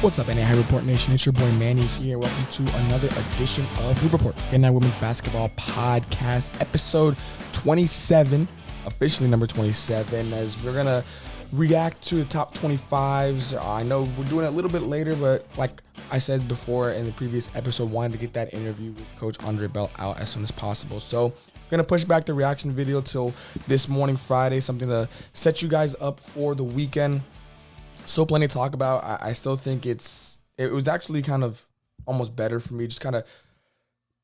What's up, NAIA Report Nation? It's your boy Manny here. Welcome to another edition of Hoop Report, NAIA Women's Basketball Podcast, episode 27, officially number 27, as we're going to react to the top 25s. I know we're doing it a little bit later, but like I said before in the previous episode, wanted to get that interview with Coach Andre Bell out as soon as possible. So I'm going to push back the reaction video till this morning, Friday, something to set you guys up for the weekend. Still plenty to talk about. I still think it was actually kind of almost better for me, just kind of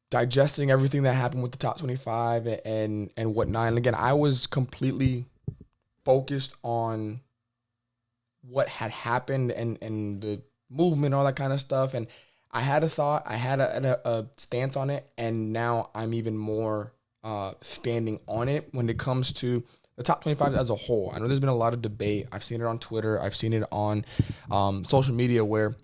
digesting everything that happened with the top 25 and whatnot. And again, I was completely focused on what had happened and the movement, all that kind of stuff. And I had a thought, I had a stance on it, and now I'm even more standing on it when it comes to the top 25 as a whole. I know there's been a lot of debate. I've seen it on Twitter. I've seen it on social media where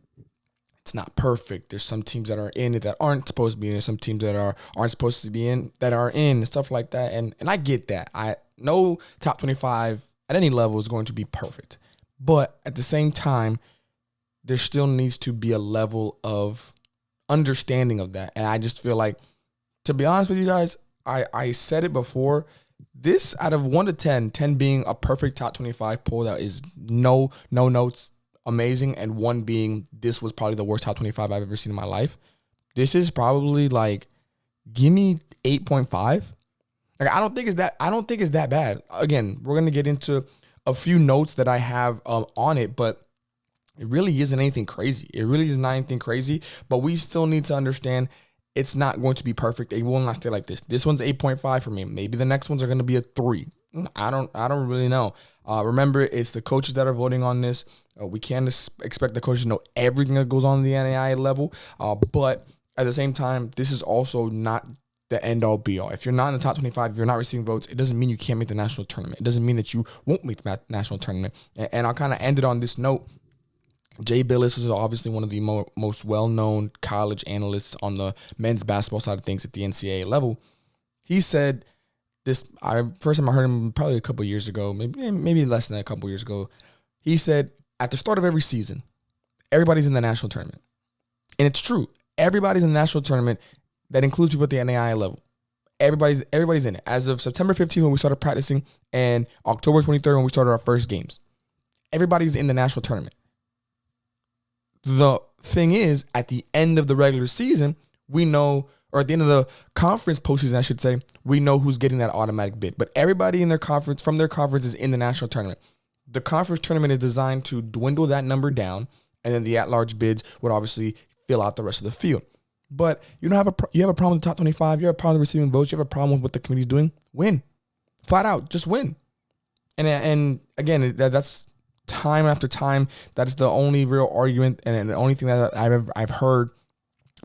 it's not perfect. There's some teams that are in it that aren't supposed to be in. There's some teams that aren't supposed to be in that are in and stuff like that. And I get that. No top 25 at any level is going to be perfect. But at the same time, there still needs to be a level of understanding of that. And I just feel like, to be honest with you guys, I said it before, this out of 1 to 10, 10 being a perfect top 25 poll that is no notes amazing, and 1 being this was probably the worst top 25 I've ever seen in my life. This is probably like, give me 8.5. Like, I don't think it's that bad. Again, we're gonna get into a few notes that I have on it, but it really isn't anything crazy. It really is not anything crazy, but we still need to understand it's not going to be perfect. It will not stay like this. This one's 8.5 for me. Maybe the next ones are going to be a 3. I don't really know. Remember, it's the coaches that are voting on this. We can't expect the coaches to know everything that goes on in the NAIA level. But at the same time, this is also not the end-all be-all. If you're not in the top 25, if you're not receiving votes, it doesn't mean you can't make the national tournament. It doesn't mean that you won't make the national tournament. And I'll kind of end it on this note. Jay Billis is obviously one of the most well-known college analysts on the men's basketball side of things at the NCAA level. He said this, first time I heard him probably a couple years ago, maybe less than a couple years ago. He said, at the start of every season, everybody's in the national tournament. And it's true. Everybody's in the national tournament. That includes people at the NAIA level. Everybody's in it. As of September 15th when we started practicing, and October 23rd when we started our first games, everybody's in the national tournament. The thing is, at the end of the regular season, we know, or at the end of the conference postseason, I should say, we know who's getting that automatic bid. But everybody in their conference, from their conference, is in the national tournament. The conference tournament is designed to dwindle that number down, and then the at-large bids would obviously fill out the rest of the field. But you have a problem with the top 25. You have a problem with receiving votes. You have a problem with what the committee's doing. Win, flat out, just win. And again, that's time after time. That is the only real argument and the only thing that I've heard.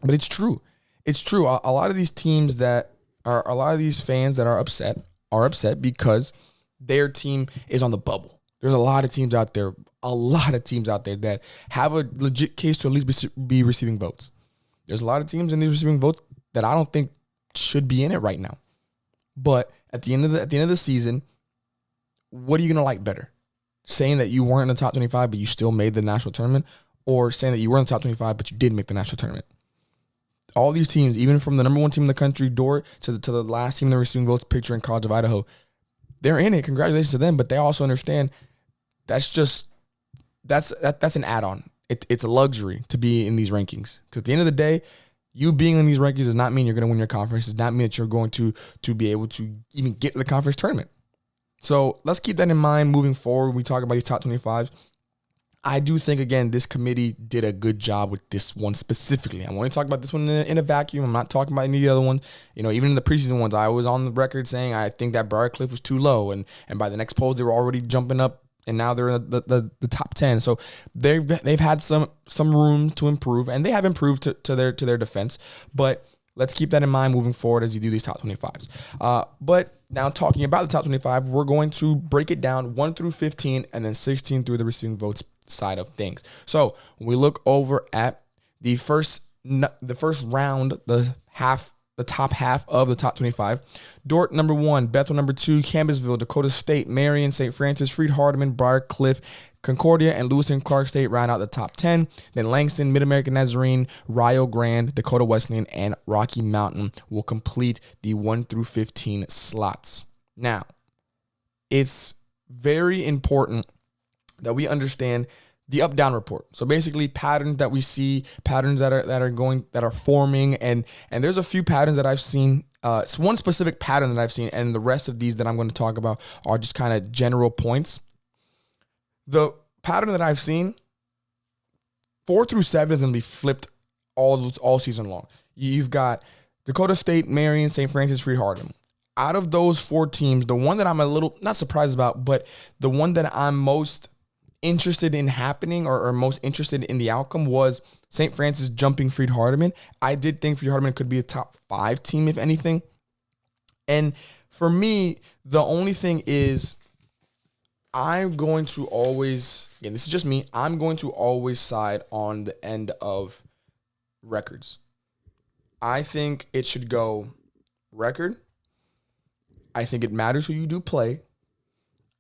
But it's true. It's true. A lot of these teams a lot of these fans that are upset because their team is on the bubble. There's a lot of teams out there that have a legit case to at least be receiving votes. There's a lot of teams in these receiving votes that I don't think should be in it right now. But at the end of the season, what are you gonna like better? Saying that you weren't in the top 25 but you still made the national tournament, or saying that you were in the top 25 but you didn't make the national tournament? All these teams, even from the number 1 team in the country, Dort, to the last team in the receiving votes picture in College of Idaho, they're in it. Congratulations to them, but they also understand that's an add-on. It's a luxury to be in these rankings, because at the end of the day, you being in these rankings does not mean you're going to win your conference. Does not mean that you're going to be able to even get to the conference tournament. So let's keep that in mind moving forward when we talk about these top 25s. I do think, again, this committee did a good job with this one specifically. I want to talk about this one in a vacuum. I'm not talking about any of the other ones. Even in the preseason ones, I was on the record saying I think that Briar Cliff was too low. And by the next polls, they were already jumping up, and now they're in the top 10. So they've had some room to improve, and they have improved to their defense. But let's keep that in mind moving forward as you do these top 25s. But now, talking about the top 25, we're going to break it down 1 through 15 and then 16 through the receiving votes side of things. So when we look over at the first round, the half the top half of the top 25. Dordt, number 1. Bethel, number 2. Campbellsville, Dakota State, Marion, St. Francis, Freed-Hardeman, Briar Cliff, Concordia, and Lewis and Clark State round out the top 10. Then Langston, Mid-American Nazarene, Rio Grande, Dakota Wesleyan, and Rocky Mountain will complete the 1 through 15 slots. Now, it's very important that we understand the up-down report. So basically patterns that we see, patterns that are forming, and there's a few patterns that I've seen. It's one specific pattern that I've seen, and the rest of these that I'm going to talk about are just kind of general points. The pattern that I've seen, 4 through 7 is going to be flipped all season long. You've got Dakota State, Marion, St. Francis, Freed-Hardeman. Out of those 4 teams, the one that I'm a little not surprised about, but the one that I'm most interested in happening or most interested in the outcome was St. Francis jumping Freed-Hardeman. I did think Freed-Hardeman could be a top 5 team, if anything. And for me, the only thing is I'm going to always, again, this is just me, I'm going to always side on the end of records. I think it should go record. I think it matters who you do play.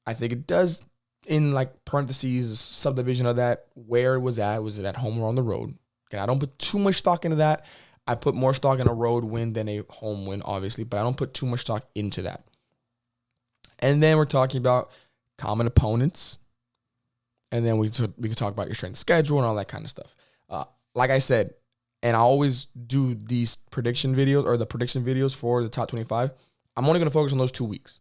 I think it does, in like parentheses, subdivision of that, where it was at. Was it at home or on the road? Again, I don't put too much stock into that. I put more stock in a road win than a home win, obviously, but I don't put too much stock into that. And then we're talking about common opponents. And then we can talk about your strength of schedule and all that kind of stuff. Like I said, and I always do these prediction videos or the prediction videos for the top 25. I'm only going to focus on those 2 weeks.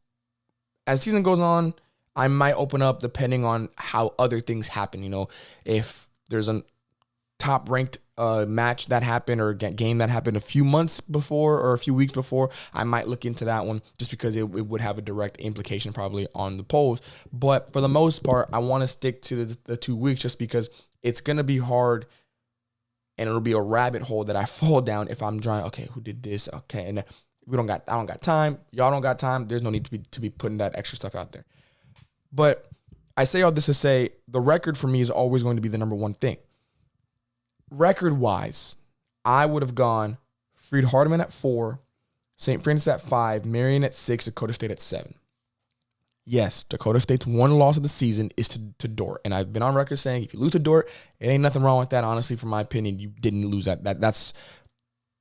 As season goes on, I might open up depending on how other things happen. You know, if there's a top ranked match that happened or game that happened a few months before or a few weeks before, I might look into that one just because it would have a direct implication probably on the polls. But for the most part, I want to stick to the 2 weeks just because it's going to be hard and it'll be a rabbit hole that I fall down if I'm trying, okay, who did this? Okay, and I don't got time. Y'all don't got time. There's no need to be putting that extra stuff out there. But I say all this to say the record for me is always going to be the number one thing. Record-wise, I would have gone Freed-Hardeman at 4, St. Francis at 5, Marion at 6, Dakota State at 7. Yes, Dakota State's one loss of the season is to Dordt. And I've been on record saying if you lose to Dordt, it ain't nothing wrong with that. Honestly, from my opinion, you didn't lose that. That's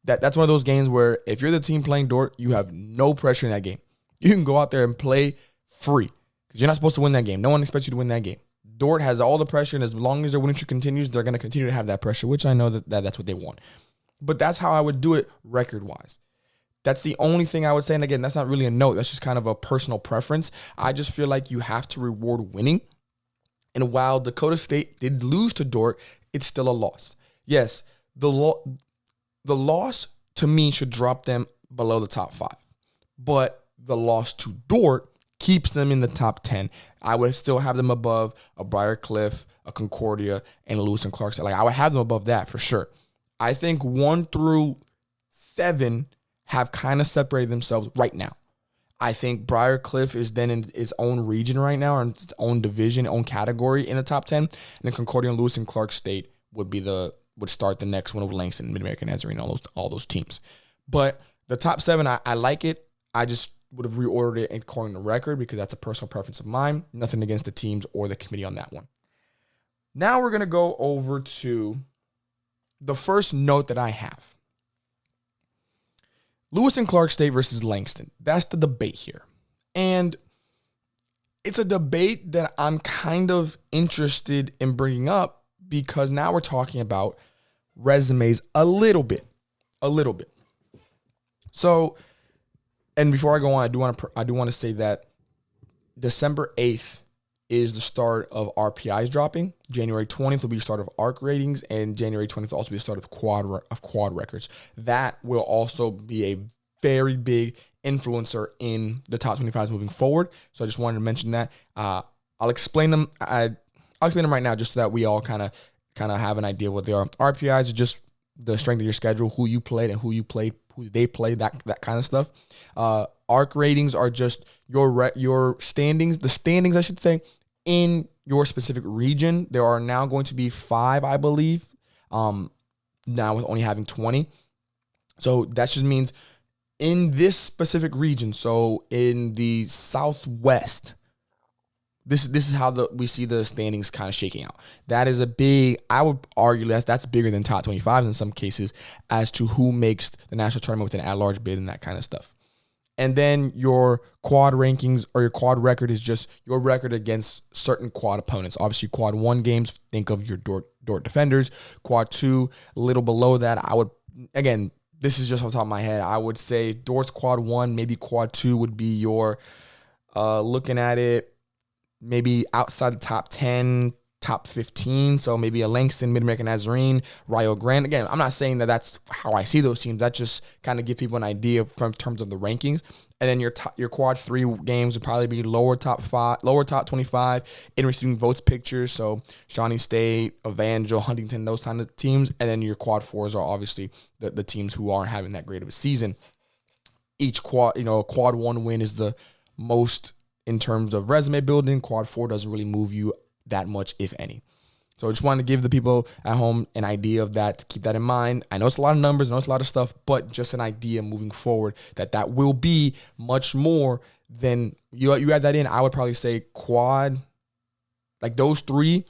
one of those games where if you're the team playing Dordt, you have no pressure in that game. You can go out there and play free because you're not supposed to win that game. No one expects you to win that game. Dordt has all the pressure, and as long as their winning streak continues, they're going to continue to have that pressure, which I know that's what they want. But that's how I would do it record-wise. That's the only thing I would say. And again, that's not really a note. That's just kind of a personal preference. I just feel like you have to reward winning. And while Dakota State did lose to Dordt, it's still a loss. Yes, the loss to me should drop them below the top 5. But the loss to Dordt keeps them in the top 10. I would still have them above a Briar Cliff, a Concordia, and a Lewis and Clark. Like I would have them above that for sure. I think 1 through 7 have kind of separated themselves right now. I think Briar Cliff is then in its own region right now, or in its own division, own category in the top 10. And then Concordia and Lewis and Clark State would start the next one with Langston, Mid-American Nazarene, all those teams. But the top 7, I like it. I just would have reordered it according to record because that's a personal preference of mine. Nothing against the teams or the committee on that one. Now we're going to go over to the first note that I have. Lewis and Clark State versus Langston. That's the debate here. And it's a debate that I'm kind of interested in bringing up because now we're talking about resumes a little bit. So, and before I go on, I do want to say that December 8th is the start of RPIs dropping. January 20th will be the start of ARC ratings, and January 20th will also be the start of quad records. That will also be a very big influencer in the top 25s moving forward. So I just wanted to mention that. I'll explain them. I'll explain them right now, just so that we all kind of have an idea of what they are. RPIs are just the strength of your schedule, who you played and who they played, that kind of stuff. ARC ratings are just your standings, the standings, I should say, in your specific region. There are now going to be 5, I believe, now with only having 20. So that just means in this specific region, so in the Southwest, this is how we see the standings kind of shaking out. That is a big, I would argue that's bigger than top 25 in some cases as to who makes the national tournament with an at-large bid and that kind of stuff. And then your quad rankings or your quad record is just your record against certain quad opponents. Obviously, quad 1 games, think of your Dort Defenders. Quad 2, a little below that, again, this is just off the top of my head, I would say Dort's quad 1, maybe quad 2 would be your, looking at it, maybe outside the top 10, top 15. So maybe a Langston, Mid-American Nazarene, Rio Grande. Again, I'm not saying that that's how I see those teams. That just kind of give people an idea from terms of the rankings. And then your quad 3 games would probably be lower top 25 in receiving votes pictures. So Shawnee State, Evangel, Huntington, those kind of teams. And then your quad 4s are obviously the teams who aren't having that great of a season. Each quad, a quad 1 win is the most in terms of resume building. Quad 4 doesn't really move you that much, if any. So I just wanted to give the people at home an idea of that, to keep that in mind. I know it's a lot of numbers, I know it's a lot of stuff, but just an idea moving forward that will be much more than you add that in. I would probably say quad, like those 3,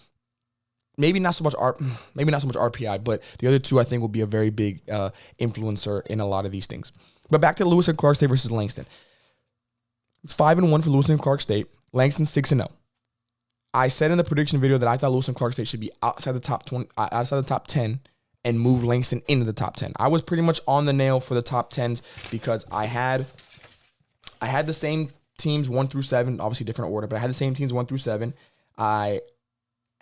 maybe not so much RPI, but the other 2 I think will be a very big influencer in a lot of these things. But back to Lewis and Clark State versus Langston. It's 5-1 for Lewis and Clark State. Langston 6-0. I said in the prediction video that I thought Lewis and Clark State should be outside the top 20, outside the top 10, and move Langston into the top 10. I was pretty much on the nail for the top 10s because I had the same teams 1 through 7, obviously different order, but I had the same teams 1 through 7. I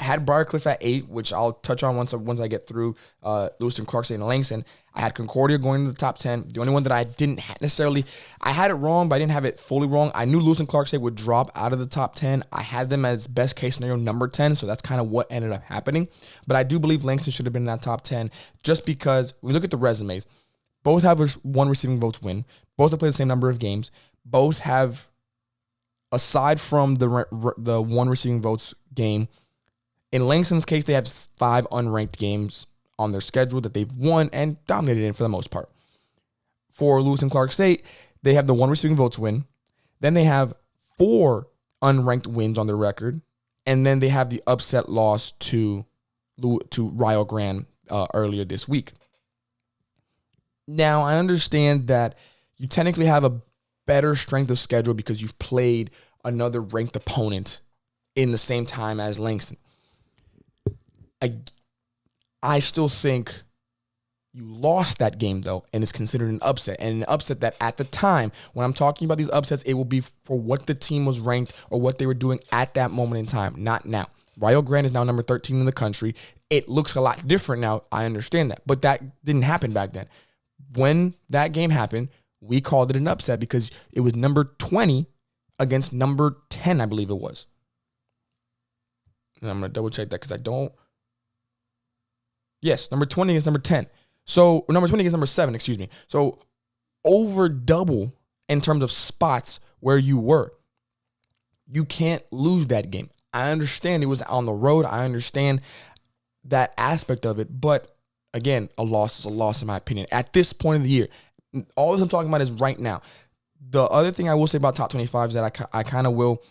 had Briar Cliff at 8, which I'll touch on once I get through Lewis and Clark State and Langston. I had Concordia going to the top 10. The only one that I didn't necessarily, I had it wrong, but I didn't have it fully wrong. I knew Lewis and Clark State would drop out of the top 10. I had them as best case scenario number 10, so that's kind of what ended up happening. But I do believe Langston should have been in that top 10 just because when we look at the resumes, both have 1 receiving votes win. Both have played the same number of games. Both have, aside from the 1 receiving votes game, in Langston's case, they have 5 unranked games on their schedule that they've won and dominated in for the most part. For Lewis and Clark State, they have the 1 receiving votes win. Then they have 4 unranked wins on their record. And then they have the upset loss to Rio Grande earlier this week. Now, I understand that you technically have a better strength of schedule because you've played another ranked opponent in the same time as Langston. I still think you lost that game, though, and it's considered an upset. And an upset that at the time, when I'm talking about these upsets, it will be for what the team was ranked or what they were doing at that moment in time, not now. Rio Grande is now number 13 in the country. It looks a lot different now. I understand that. But that didn't happen back then. When that game happened, we called it an upset because it was number 20 against number 10, I believe it was. And I'm going to double check that because I don't. Yes, number 20 is number 10. So number 20 is number 7, excuse me. So over double in terms of spots where you were. You can't lose that game. I understand it was on the road. I understand that aspect of it. But again, a loss is a loss in my opinion. At this point of the year, all this I'm talking about is right now. The other thing I will say about top 25 is that I kind of will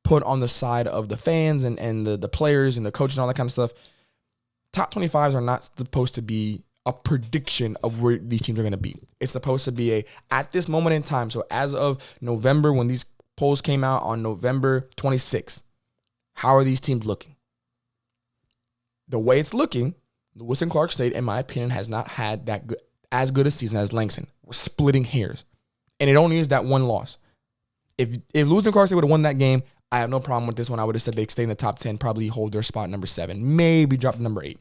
put on the side of the fans and the players and the coach and all that kind of stuff. Top 25s are not supposed to be a prediction of where these teams are going to be. It's supposed to be at this moment in time. So as of November, when these polls came out on November 26th, how are these teams looking? The way it's looking, Lewis and Clark State, in my opinion, has not had as good a season as Langston. We're splitting hairs. And it only is that 1 loss. If Lewis and Clark State would have won that game, I have no problem with this one. I would have said they'd stay in the top 10, probably hold their spot number 7, maybe drop to number 8.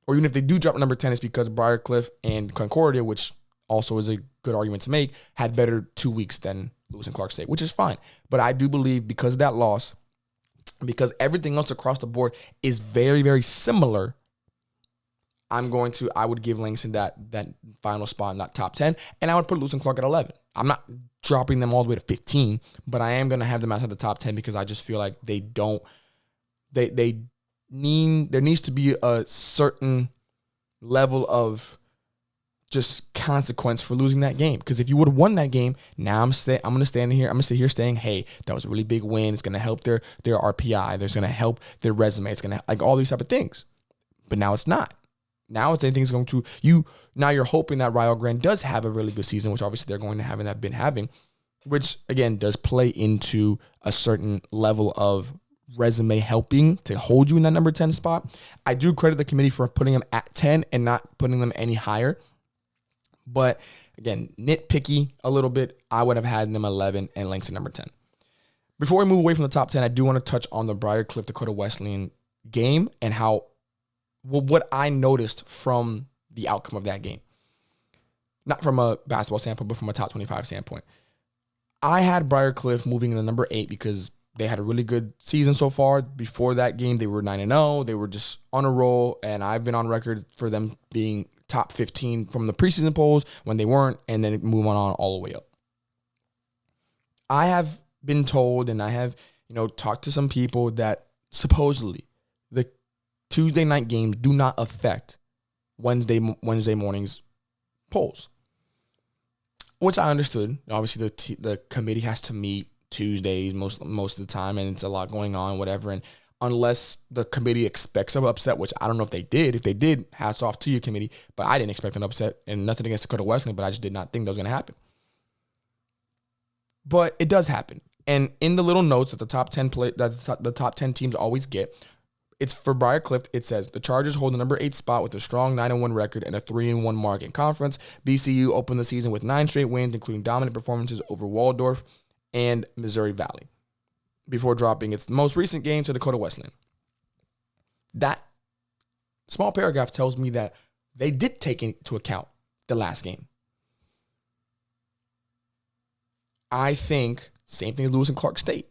Or even if they do drop to number 10, it's because Briar Cliff and Concordia, which also is a good argument to make, had better 2 weeks than Lewis and Clark State, which is fine. But I do believe because of that loss, because everything else across the board is very, very similar, I would give Langston that final spot in that top 10, and I would put Lewis and Clark at 11. I'm not dropping them all the way to 15, but I am going to have them outside the top 10 because I just feel like there needs to be a certain level of just consequence for losing that game. Because if you would have won that game, now I'm going to stand here. I'm going to sit here saying, hey, that was a really big win. It's going to help their RPI. It's going to help their resume. It's going to like all these type of things. But now it's not. Now if anything's going to now you're hoping that Rio Grande does have a really good season, which obviously they're going to have and have been having, which again does play into a certain level of resume helping to hold you in that number 10 spot. I do credit the committee for putting them at 10 and not putting them any higher. But again, nitpicky a little bit. I would have had them 11 and Langston number 10. Before we move away from the top 10, I do want to touch on the Briar Cliff Dakota Wesleyan game and what I noticed from the outcome of that game. Not from a basketball standpoint, but from a top 25 standpoint. I had Briar Cliff moving in the number 8 because they had a really good season so far. Before that game, they were 9-0. They were just on a roll, and I've been on record for them being top 15 from the preseason polls when they weren't, and then moving on all the way up. I have been told, and I have talked to some people that supposedly the Tuesday night games do not affect Wednesday morning's polls, which I understood. Obviously, the committee has to meet Tuesdays most of the time, and it's a lot going on, whatever. And unless the committee expects an upset, which I don't know if they did. If they did, hats off to your committee. But I didn't expect an upset, and nothing against Dakota Wesleyan, but I just did not think that was going to happen. But it does happen. And in the little notes that the top 10 teams always get, it's for Briar Cliff. It says the Chargers hold the number 8 spot with a strong 9-1 record and a 3-1 mark in conference. BCU opened the season with 9 straight wins, including dominant performances over Waldorf and Missouri Valley, before dropping its most recent game to Dakota Wesleyan. That small paragraph tells me that they did take into account the last game. I think same thing as Lewis and Clark State.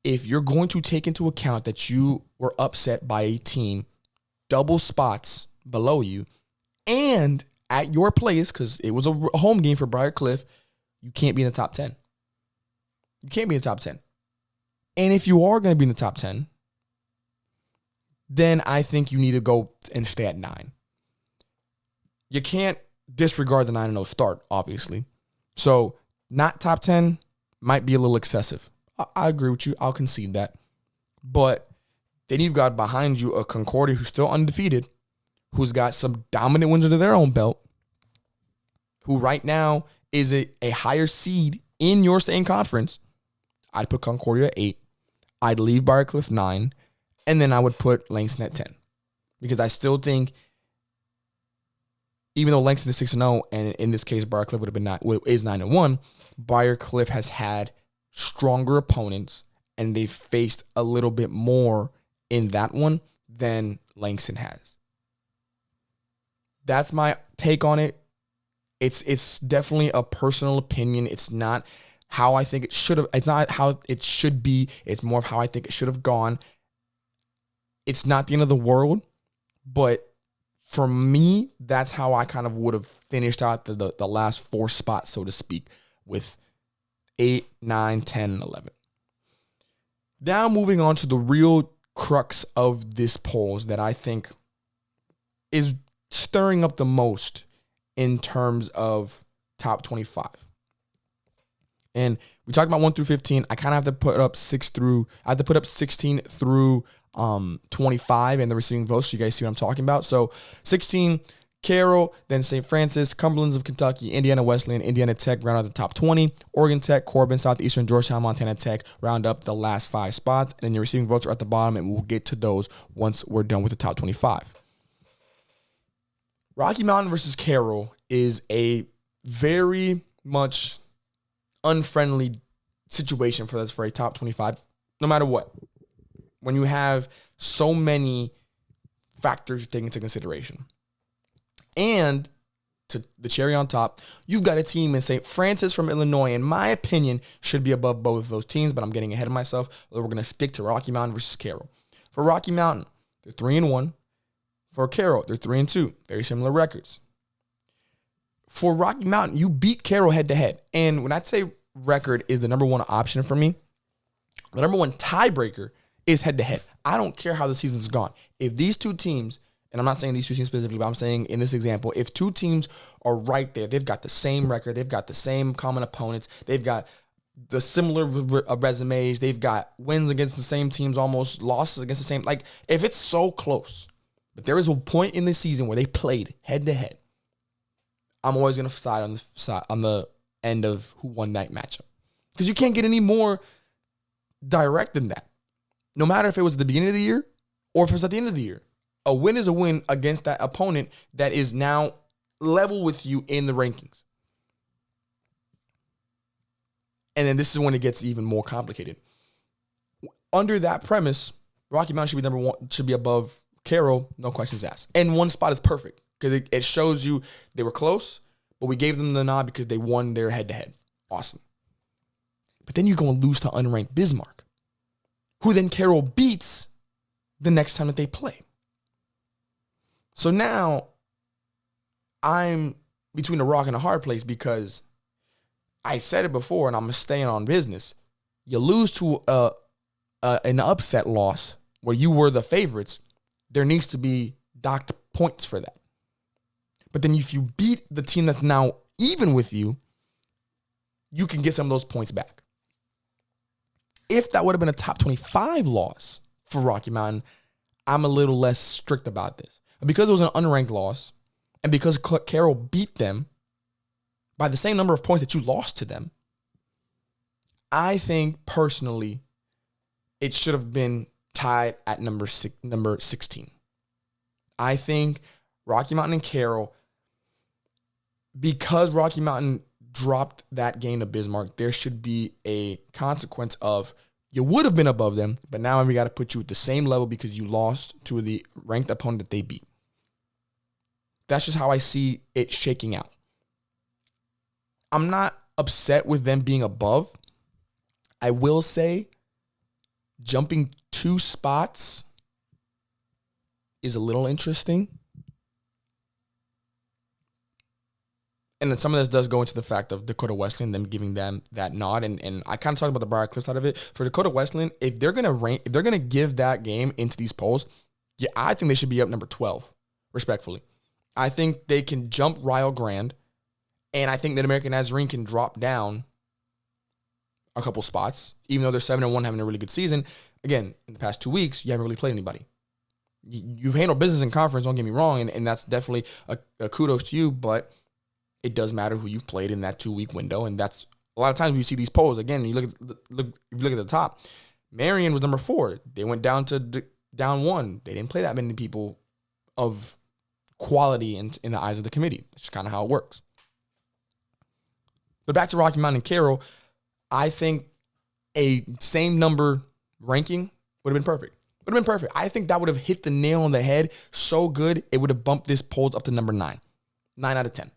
If you're going to take into account that you were upset by a team double spots below you and at your place, because it was a home game for Briar Cliff, you can't be in the top 10. You can't be in the top 10. And if you are going to be in the top 10, then I think you need to go and stay at 9. You can't disregard the 9-0 start, obviously. So not top 10 might be a little excessive. I agree with you. I'll concede that. But then you've got behind you a Concordia who's still undefeated, who's got some dominant wins under their own belt, who right now is a higher seed in your same conference. I'd put Concordia at 8. I'd leave Briar Cliff 9. And then I would put Langston at 10. Because I still think, even though Langston is 6-0, and in this case, Briar Cliff is 9-1, Briar Cliff has had stronger opponents, and they've faced a little bit more in that one than Langston has. That's my take on it. It's definitely a personal opinion. It's not how I think it should have. It's not how it should be. It's more of how I think it should have gone. It's not the end of the world, but for me, that's how I kind of would have finished out the last 4 spots, so to speak, with 8, 9, 10, and 11. Now moving on to the real crux of this polls that I think is stirring up the most in terms of top 25. And we talked about 1 through 15. I kind of have to put up 16 through 25 in the receiving votes, so you guys see what I'm talking about. So 16, Carrol, then St. Francis, Cumberlands of Kentucky, Indiana Wesleyan, Indiana Tech round out the top 20. Oregon Tech, Corbin, Southeastern, Georgetown, Montana Tech round up the last 5 spots. And then your receiving votes are at the bottom, and we'll get to those once we're done with the top 25. Rocky Mountain versus Carrol is a very much unfriendly situation for a top 25, no matter what. When you have so many factors taken into consideration. And to the cherry on top, you've got a team in St. Francis from Illinois, in my opinion, should be above both of those teams, but I'm getting ahead of myself. We're going to stick to Rocky Mountain versus Carrol. For Rocky Mountain, they're 3-1. For Carrol, they're 3-2. Very similar records. For Rocky Mountain, you beat Carrol head-to-head. And when I say record is the number one option for me, the number one tiebreaker is head-to-head. I don't care how the season's gone. If these two teams, and I'm not saying these two teams specifically, but I'm saying in this example, if two teams are right there, they've got the same record, they've got the same common opponents, they've got the similar resumes, they've got wins against the same teams, almost losses against the same. Like, if it's so close, but there is a point in the season where they played head to head, I'm always going to side on the end of who won that matchup, because you can't get any more direct than that. No matter if it was at the beginning of the year or if it's at the end of the year, a win is a win against that opponent that is now level with you in the rankings. And then this is when it gets even more complicated. Under that premise, Rocky Mountain should be number one, should be above Carrol, no questions asked. And one spot is perfect because it shows you they were close, but we gave them the nod because they won their head-to-head. Awesome. But then you're going to lose to unranked Bismarck, who then Carrol beats the next time that they play. So now I'm between a rock and a hard place, because I said it before and I'm staying on business. You lose to an upset loss where you were the favorites, there needs to be docked points for that. But then if you beat the team that's now even with you, you can get some of those points back. If that would have been a top 25 loss for Rocky Mountain, I'm a little less strict about this. Because it was an unranked loss, and because Carrol beat them by the same number of points that you lost to them, I think personally it should have been tied at number 16. I think Rocky Mountain and Carrol, because Rocky Mountain dropped that game to Bismarck, there should be a consequence of you would have been above them, but now we got to put you at the same level because you lost to the ranked opponent that they beat. That's just how I see it shaking out. I'm not upset with them being above. I will say jumping 2 spots is a little interesting. And then some of this does go into the fact of Dakota Wesleyan, them giving them that nod. And I kind of talked about the Briar Cliff side of it. For Dakota Wesleyan, if they're gonna give that game into these polls, yeah, I think they should be up number 12, respectfully. I think they can jump Rio Grande, and I think that American Nazarene can drop down a couple spots, even though they're 7-1, having a really good season. Again, in the past 2 weeks, you haven't really played anybody. You've handled business in conference, don't get me wrong, and that's definitely a kudos to you, but it does matter who you've played in that 2-week window, and that's a lot of times when you see these polls. Again, if you look at the top, Marion was number 4. They went down to down 1. They didn't play that many people of quality in the eyes of the committee. That's just kind of how it works. But back to Rocky Mountain and Carrol, I think a same number ranking would have been perfect. Would have been perfect. I think that would have hit the nail on the head so good, it would have bumped this polls up to number 9. 9 out of 10.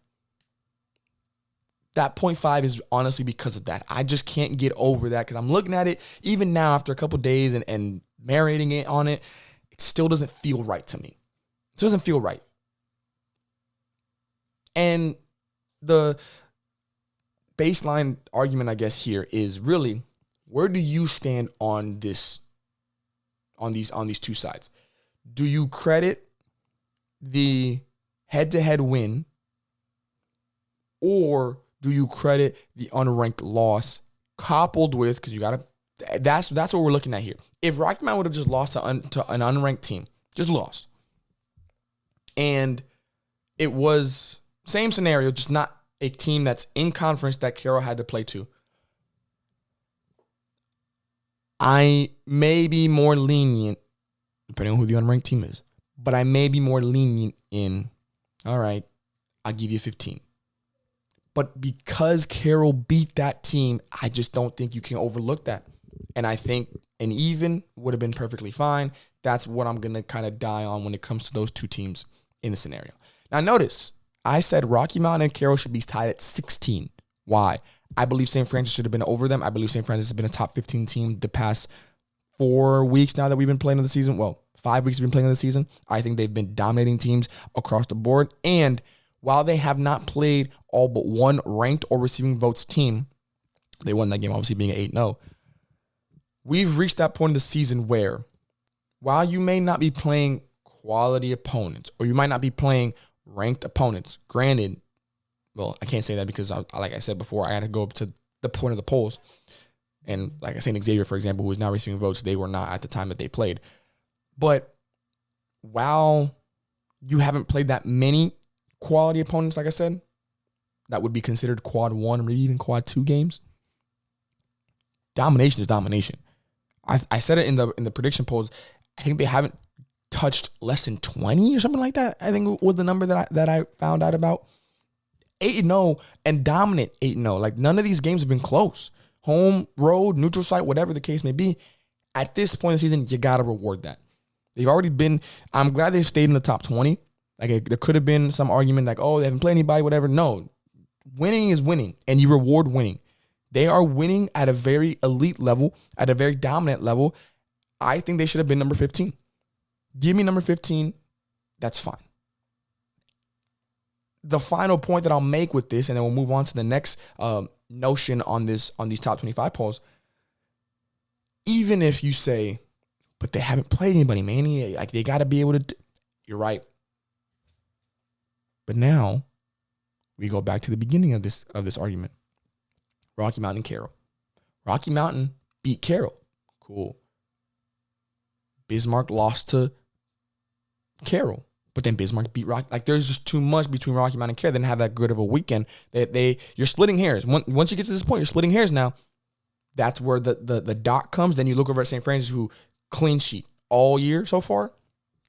That 0.5 is honestly because of that. I just can't get over that because I'm looking at it, even now after a couple days and marinating it on it, it still doesn't feel right to me. It doesn't feel right. And the baseline argument, I guess, here is really, where do you stand on this, on these 2 sides? Do you credit the head-to-head win, or do you credit the unranked loss coupled with, because you got to, that's what we're looking at here. If Rocky Mountain would have just lost to an unranked team, just lost, and it was same scenario, just not a team that's in conference that Carrol had to play to, I may be more lenient, depending on who the unranked team is, but I may be more lenient in, all right, I'll give you 15. But because Carrol beat that team, I just don't think you can overlook that. And I think an even would have been perfectly fine. That's what I'm going to kind of die on when it comes to those 2 teams in the scenario. Now, notice, I said Rocky Mountain and Carrol should be tied at 16. Why? I believe St. Francis should have been over them. I believe St. Francis has been a top 15 team the past 4 weeks now that we've been playing in the season. Well, 5 weeks we've been playing in the season. I think they've been dominating teams across the board. And while they have not played all but one ranked or receiving votes team, they won that game obviously being 8-0. We've reached that point in the season where, while you may not be playing quality opponents, or you might not be playing ranked opponents. Granted, well, I can't say that because, like I said before, I had to go up to the point of the polls. And like I said, Xavier, for example, who is now receiving votes, they were not at the time that they played. But while you haven't played that many quality opponents, like I said, that would be considered quad 1 or maybe even quad 2 games, domination is domination. I said it in the prediction polls. I think they haven't touched less than 20 or something like that. I think was the number that I found out about. 8-0 and dominant 8-0. Like, none of these games have been close. Home, road, neutral site, whatever the case may be. At this point in the season, you got to reward that. They've already been, I'm glad they've stayed in the top 20. Like, there could have been some argument like, oh, they haven't played anybody, whatever. No, winning is winning, and you reward winning. They are winning at a very elite level, at a very dominant level. I think they should have been number 15. Give me number 15. That's fine. The final point that I'll make with this, and then we'll move on to the next notion on these top 25 polls. Even if you say, but they haven't played anybody, Manny, like they got to be able to. You're right. But now we go back to the beginning of this argument. Rocky Mountain and Carrol. Rocky Mountain beat Carrol. Cool. Bismarck lost to Carrol. But then Bismarck beat Rocky. Like, there's just too much between Rocky Mountain and Carrol. They didn't have that good of a weekend. You're splitting hairs. Once you get to this point, you're splitting hairs now. That's where the dot comes. Then you look over at St. Francis, who clean sheet all year so far.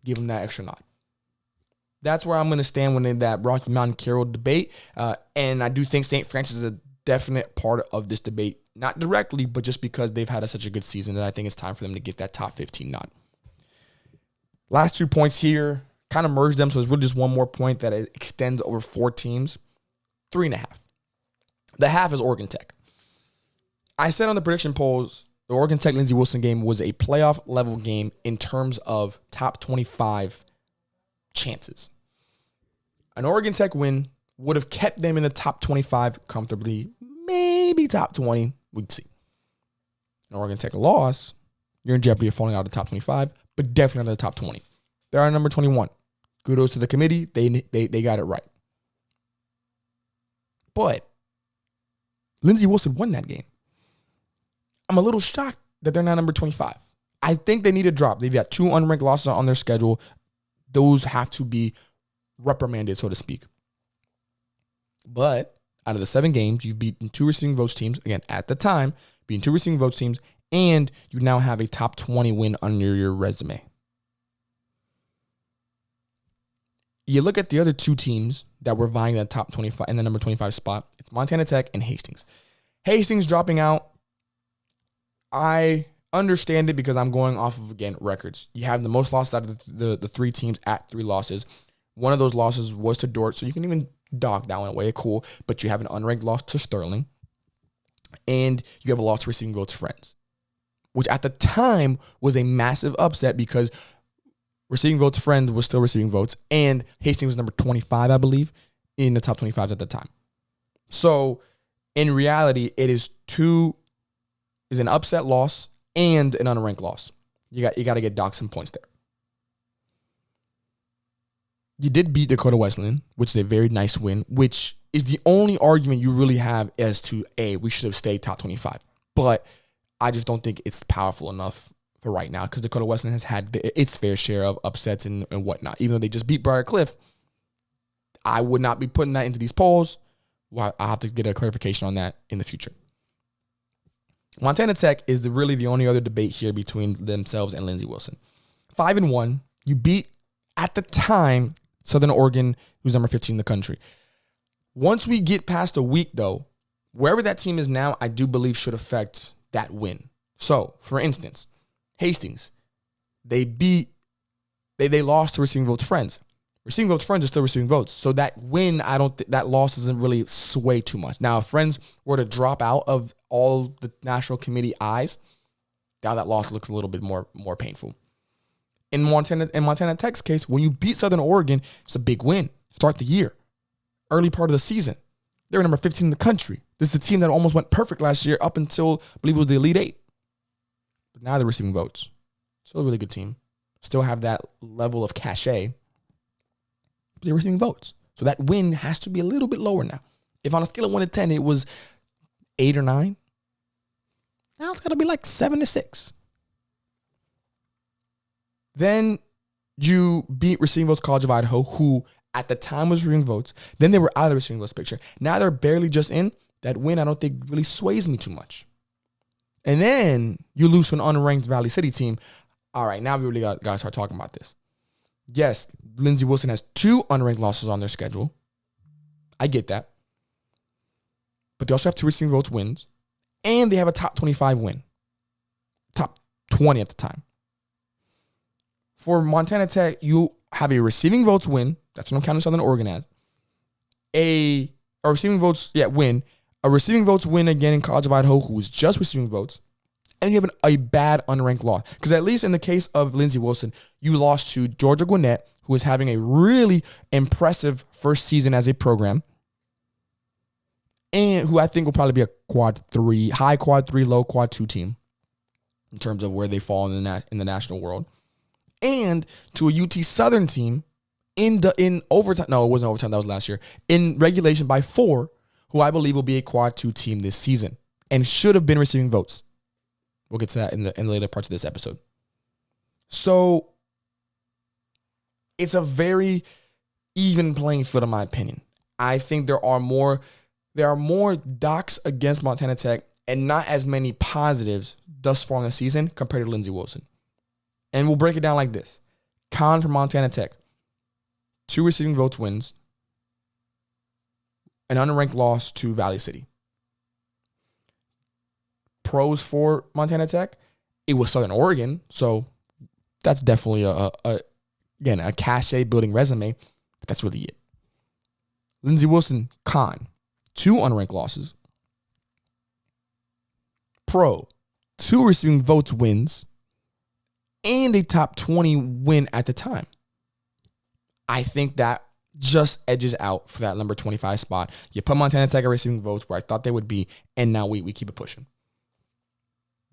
Give them that extra nod. That's where I'm going to stand when in that Rocky Mountain Carrol debate. And I do think St. Francis is a definite part of this debate. Not directly, but just because they've had such a good season that I think it's time for them to get that top 15 nod. Last 2 points here. Kind of merge them, so it's really just one more point that it extends over 4 teams. 3.5. The half is Oregon Tech. I said on the prediction polls, the Oregon Tech Lindsey Wilson game was a playoff level game in terms of top 25 chances. An Oregon Tech win would have kept them in the top 25 comfortably, maybe top 20. We'd see. An Oregon Tech loss, you're in jeopardy of falling out of the top 25, but definitely out of the top 20. They're at number 21. Kudos to the committee. They got it right. But Lindsey Wilson won that game. I'm a little shocked that they're not number 25. I think they need a drop. They've got 2 unranked losses on their schedule. Those have to be reprimanded, so to speak. But out of the 7 games, you've beaten 2 receiving votes teams. Again, at the time, beaten 2 receiving votes teams, and you now have a top 20 win under your resume. You look at the other 2 teams that were vying that top 25 and the number 25 spot. It's Montana Tech and Hastings. Hastings dropping out. I understand it because I'm going off of, again, records. You have the most losses out of the 3 teams at 3 losses. One of those losses was to Dort, so you can even dock that one away. Cool. But you have an unranked loss to Sterling. And you have a loss to receiving votes Friends, which at the time was a massive upset because receiving votes Friends was still receiving votes, and Hastings was number 25, I believe, in the top 25 at the time. So in reality, it is an upset loss and an unranked loss. You got to get docked some points there. You did beat Dakota Wesleyan, which is a very nice win, which is the only argument you really have as to, we should have stayed top 25. But I just don't think it's powerful enough for right now because Dakota Wesleyan has had its fair share of upsets and whatnot. Even though they just beat Briar Cliff, I would not be putting that into these polls. Well, I'll have to get a clarification on that in the future. Montana Tech is really the only other debate here between themselves and Lindsey Wilson. 5-1, you beat, at the time, Southern Oregon, who's number 15 in the country. Once we get past a week, though, wherever that team is now, I do believe should affect that win. So, for instance, Hastings, they lost to receiving votes Friends. Receiving votes Friends are still receiving votes. So that win, that loss doesn't really sway too much. Now, if Friends were to drop out of all the national committee eyes, now that loss looks a little bit more painful. In Montana Tech's case, when you beat Southern Oregon, it's a big win. Start the year. Early part of the season. They were number 15 in the country. This is the team that almost went perfect last year up until, I believe it was the Elite Eight. But now they're receiving votes. Still a really good team. still have that level of cachet. They're receiving votes. So that win has to be a little bit lower now. If on a scale of 1 to 10, it was 8 or 9, now it's got to be like 7 to 6. Then you beat Receiving Votes College of Idaho, who at the time was receiving votes. Then they were out of the receiving votes picture. Now they're barely just in. That win, I don't think, really sways me too much. And then you lose to an unranked Valley City team. All right, now we really got to start talking about this. Yes, Lindsey Wilson has 2 unranked losses on their schedule. I get that. But they also have 2 receiving votes wins. And they have a top 25 win. Top 20 at the time. For Montana Tech, you have a receiving votes win. That's what I'm counting Southern Oregon as. A receiving votes win. A receiving votes win again in College of Idaho, who was just receiving votes. And you have a bad unranked loss. Because at least in the case of Lindsey Wilson, you lost to Georgia Gwinnett, who is having a really impressive first season as a program. And who I think will probably be a quad 3, high quad 3, low quad 2 team. In terms of where they fall in the national world. And to a UT Southern team in overtime. No, it wasn't overtime. That was last year. In regulation by 4, who I believe will be a quad 2 team this season and should have been receiving votes. We'll get to that in the later parts of this episode. So it's a very even playing field in my opinion. I think there are more docks against Montana Tech and not as many positives thus far in the season compared to Lindsey Wilson. And we'll break it down like this. Con for Montana Tech. 2 receiving votes wins. An unranked loss to Valley City. Pros for Montana Tech. It was Southern Oregon. So that's definitely a cachet building resume. But that's really it. Lindsey Wilson, con. 2 unranked losses. Pro. 2 receiving votes wins. And a top 20 win at the time. I think that just edges out for that number 25 spot. You put Montana Tech at receiving votes where I thought they would be, and now we keep it pushing.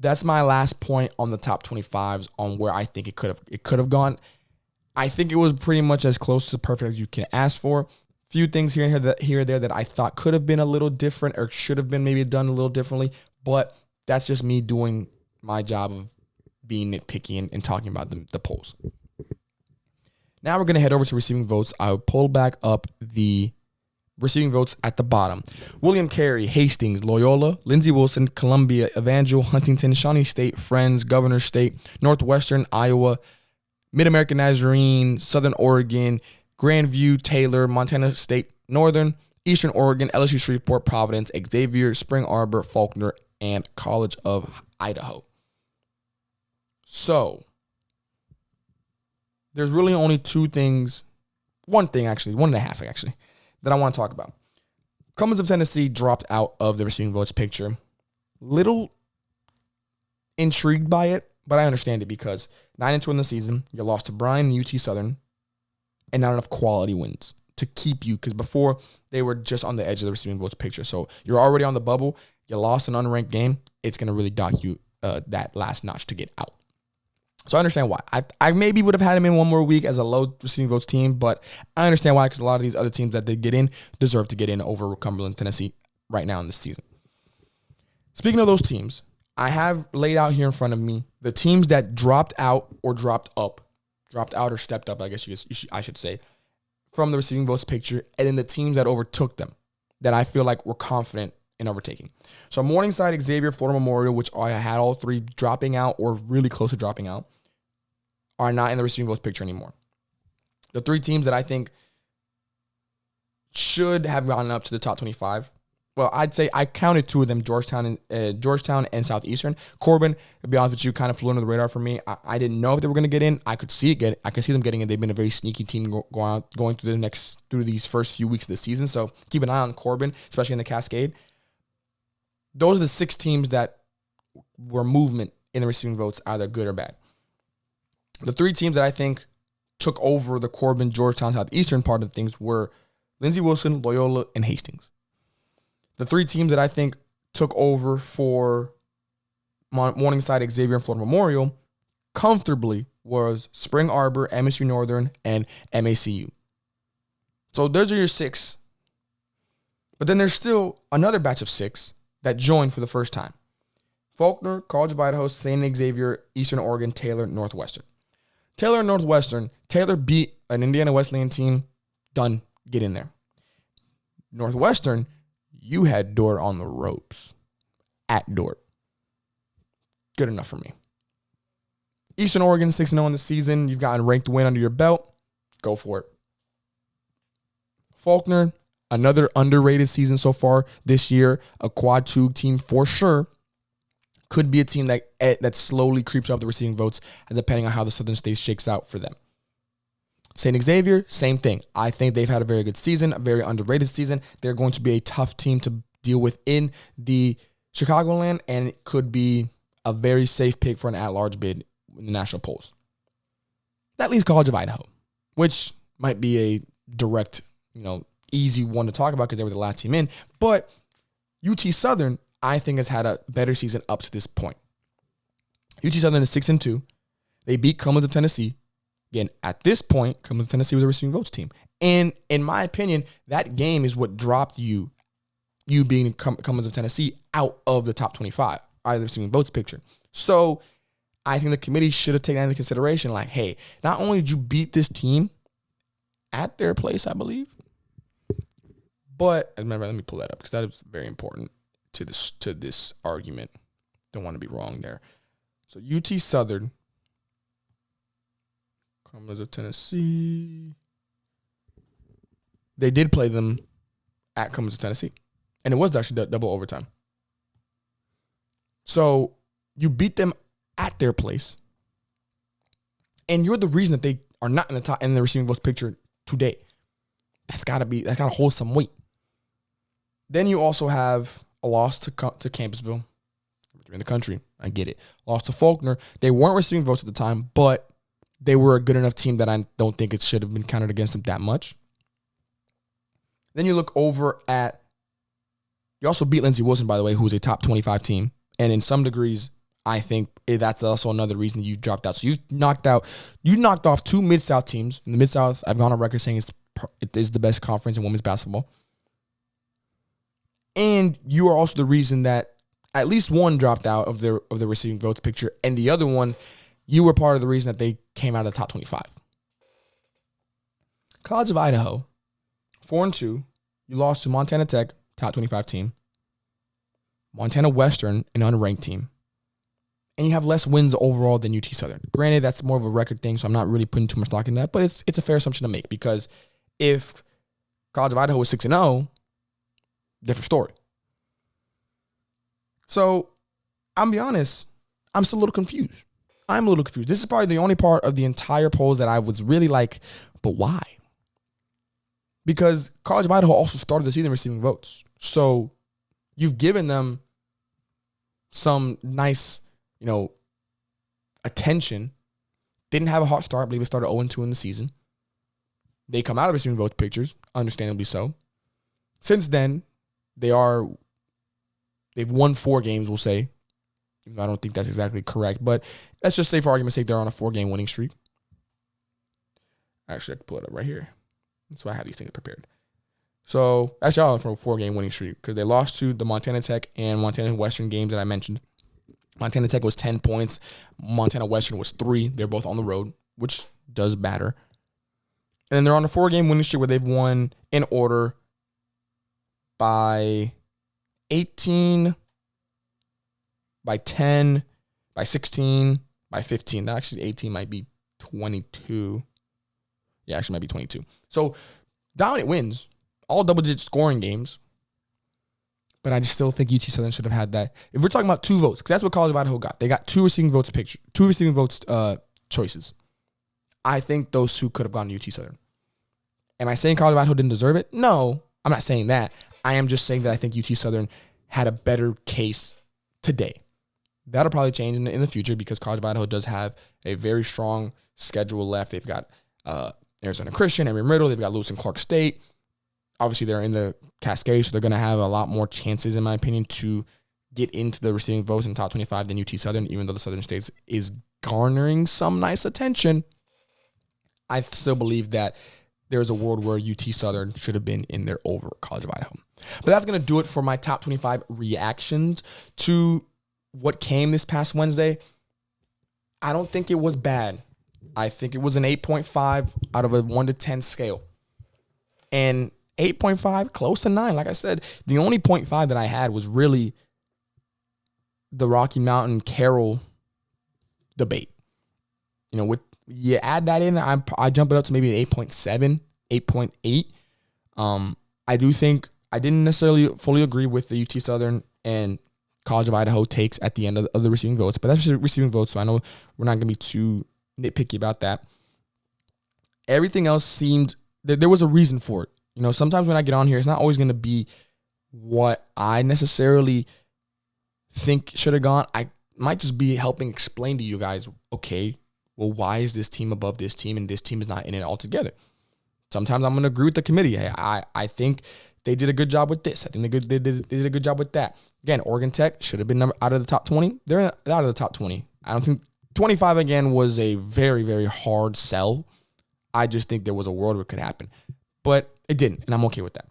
That's my last point on the top 25s on where I think it could have gone. I think it was pretty much as close to perfect as you can ask for. Few things here or there that I thought could have been a little different or should have been maybe done a little differently, but that's just me doing my job of being nitpicky and talking about the polls. Now we're going to head over to receiving votes. I'll pull back up the receiving votes at the bottom. William Carey, Hastings, Loyola, Lindsey Wilson, Columbia, Evangel, Huntington, Shawnee State, Friends, Governor State, Northwestern, Iowa, Mid-American Nazarene, Southern Oregon, Grandview, Taylor, Montana State, Northern, Eastern Oregon, LSU Shreveport, Providence, Xavier, Spring Arbor, Faulkner, and College of Idaho. So, there's really only 2 things, one and a half actually, that I want to talk about. Cumberlands of Tennessee dropped out of the receiving votes picture. Little intrigued by it, but I understand it because 9-2 in the season, you lost to Bryan and UT Southern, and not enough quality wins to keep you, because before they were just on the edge of the receiving votes picture. So you're already on the bubble, you lost an unranked game, it's going to really dock you that last notch to get out. So I understand why. I maybe would have had him in one more week as a low receiving votes team, but I understand why, because a lot of these other teams that they get in deserve to get in over Cumberland, Tennessee right now in this season. Speaking of those teams, I have laid out here in front of me the teams that dropped out or stepped up, I guess I should say, from the receiving votes picture, and then the teams that overtook them that I feel like we're confident in overtaking. So Morningside, Xavier, Florida Memorial, which I had all 3 dropping out or really close to dropping out, are not in the receiving votes picture anymore. The 3 teams that I think should have gotten up to the top 25. Well, I'd say I counted 2 of them, Georgetown and Southeastern. Corbin, to be honest with you, kind of flew under the radar for me. I didn't know if they were going to get in. I could see them getting in. They've been a very sneaky team going through these first few weeks of the season. So keep an eye on Corbin, especially in the Cascade. Those are the 6 teams that were movement in the receiving votes, either good or bad. The 3 teams that I think took over the Corbin, Georgetown, Southeastern part of things were Lindsey Wilson, Loyola, and Hastings. The 3 teams that I think took over for Morningside, Xavier, and Florida Memorial comfortably was Spring Arbor, MSU Northern, and MACU. So those are your 6. But then there's still another batch of 6 that joined for the first time. Faulkner, College of Idaho, St. Xavier, Eastern Oregon, Taylor, Northwestern. Taylor and Northwestern, Taylor beat an Indiana Wesleyan team. Done. Get in there. Northwestern, you had Dordt on the ropes. At Dordt. Good enough for me. Eastern Oregon, 6-0 in the season. You've gotten a ranked win under your belt. Go for it. Faulkner, another underrated season so far this year. A quad 2 team for sure. Could be a team that slowly creeps up the receiving votes, depending on how the Southern States shakes out for them. St. Xavier, same thing. I think they've had a very good season, a very underrated season. They're going to be a tough team to deal with in the Chicagoland, and it could be a very safe pick for an at-large bid in the national polls. That leaves College of Idaho, which might be a direct, easy one to talk about because they were the last team in. But UT Southern, I think, has had a better season up to this point. UT Southern is 6-2. They beat Cumberlands of Tennessee. Again, at this point, Cumberlands of Tennessee was a receiving votes team. And in my opinion, that game is what dropped you being Cumberlands of Tennessee out of the top 25, out of the receiving votes picture. So I think the committee should have taken that into consideration. Like, hey, not only did you beat this team at their place, I believe, but remember, let me pull that up because that is very important to this argument. Don't want to be wrong there. So UT Southern, Cumberlands of Tennessee, they did play them at Cumberlands of Tennessee, and it was actually double overtime. So you beat them at their place, and you're the reason that they are not in the top in the receiving votes picture today. That's gotta hold some weight. Then you also have a loss to Campbellsville, in the country. I get it. Lost to Faulkner. They weren't receiving votes at the time, but they were a good enough team that I don't think it should have been counted against them that much. Then you look over at, you also beat Lindsey Wilson, by the way, who's a top 25 team. And in some degrees, I think that's also another reason you dropped out. So you knocked off 2 Mid-South teams. In the Mid-South, I've gone on record saying it is the best conference in women's basketball. And you are also the reason that at least one dropped out of the receiving votes picture, and the other one, you were part of the reason that they came out of the top 25. College of Idaho, 4-2. You lost to Montana Tech, top 25 team. Montana Western, an unranked team. And you have less wins overall than UT Southern. Granted, that's more of a record thing, so I'm not really putting too much stock in that, but it's a fair assumption to make because if College of Idaho was 6-0, different story. So, I'll be honest, I'm still a little confused. I'm a little confused. This is probably the only part of the entire polls that I was really like, but why? Because College of Idaho also started the season receiving votes. So, you've given them some nice, attention. Didn't have a hot start. I believe it started 0-2 in the season. They come out of receiving votes pictures, understandably so. Since then, they've won 4 games, we'll say. I don't think that's exactly correct, but let's just say for argument's sake, they're on a 4-game winning streak. Actually, I can pull it up right here. That's why I have these things prepared. So, actually, I'm on a 4-game winning streak because they lost to the Montana Tech and Montana Western games that I mentioned. Montana Tech was 10 points. Montana Western was 3. They're both on the road, which does matter. And then they're on a 4-game winning streak where they've won in order by 18, by 10, by 16, by 15. Actually, 18 might be 22. Yeah, actually might be 22. So, dominant wins. All double-digit scoring games. But I just still think UT Southern should have had that. If we're talking about 2 votes, because that's what College of Idaho got. They got 2 receiving votes choices. I think those 2 could have gone to UT Southern. Am I saying College of Idaho didn't deserve it? No, I'm not saying that. I am just saying that I think UT Southern had a better case today. That'll probably change in the future because College of Idaho does have a very strong schedule left. They've got Arizona Christian, Emory-Riddle. They've got Lewis and Clark State. Obviously, they're in the Cascade, so they're going to have a lot more chances, in my opinion, to get into the receiving votes in top 25 than UT Southern, even though the Southern States is garnering some nice attention, I still believe that there's a world where UT Southern should have been in there over College of Idaho. But that's going to do it for my top 25 reactions to what came this past Wednesday. I don't think it was bad. I think it was an 8.5 out of a 1 to 10 scale. And 8.5, close to 9. Like I said, the only 0.5 that I had was really the Rocky Mountain Carrol debate. You add that in, I jump it up to maybe an 8.7, 8.8. I do think I didn't necessarily fully agree with the UT Southern and College of Idaho takes at the end of the receiving votes, but that's just receiving votes, so I know we're not going to be too nitpicky about that. Everything else seemed there was a reason for it. Sometimes when I get on here, it's not always going to be what I necessarily think should have gone. I might just be helping explain to you guys, okay, well, why is this team above this team and this team is not in it altogether? Sometimes I'm going to agree with the committee. Hey, I think they did a good job with this. I think they did a good job with that. Again, Oregon Tech should have been out of the top 20. They're out of the top 20. I don't think 25 again was a very, very hard sell. I just think there was a world where it could happen. But it didn't, and I'm okay with that.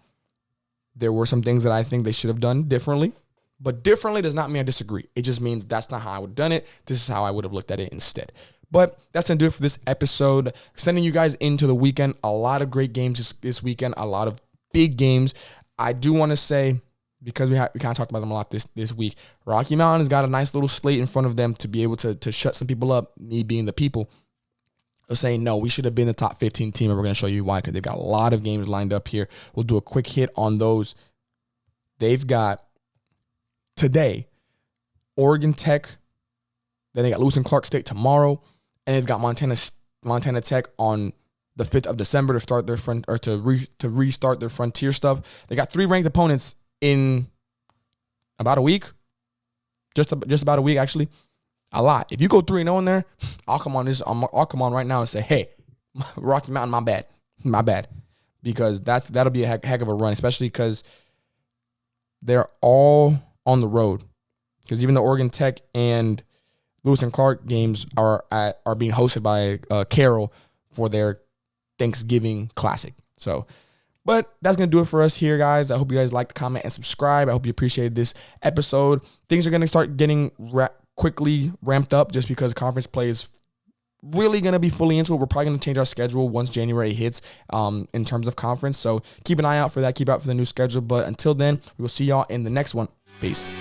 There were some things that I think they should have done differently. But differently does not mean I disagree. It just means that's not how I would have done it. This is how I would have looked at it instead. But that's going to do it for this episode. Sending you guys into the weekend. A lot of great games this weekend. A lot of big games. I do want to say, because we kind of talked about them a lot this week, Rocky Mountain has got a nice little slate in front of them to be able to shut some people up, me being the people, of saying, no, we should have been the top 15 team, and we're going to show you why, because they've got a lot of games lined up here. We'll do a quick hit on those. They've got today Oregon Tech, then they got Lewis and Clark State tomorrow, and they've got Montana Tech on the 5th of December to start their to restart their frontier stuff. They got 3 ranked opponents in about a week, just about a week actually. A lot. If you go 3-0 in there, I'll come on right now and say, hey, Rocky Mountain, my bad, because that'll be a heck of a run, especially because they're all on the road. Because even the Oregon Tech and Lewis and Clark games are being hosted by Carrol for their Thanksgiving Classic. But that's going to do it for us here, guys. I hope you guys liked, comment, and subscribe. I hope you appreciated this episode. Things are going to start getting quickly ramped up just because conference play is really going to be fully into it. We're probably going to change our schedule once January hits in terms of conference. So keep an eye out for that. Keep out for the new schedule. But until then, we will see y'all in the next one. Peace.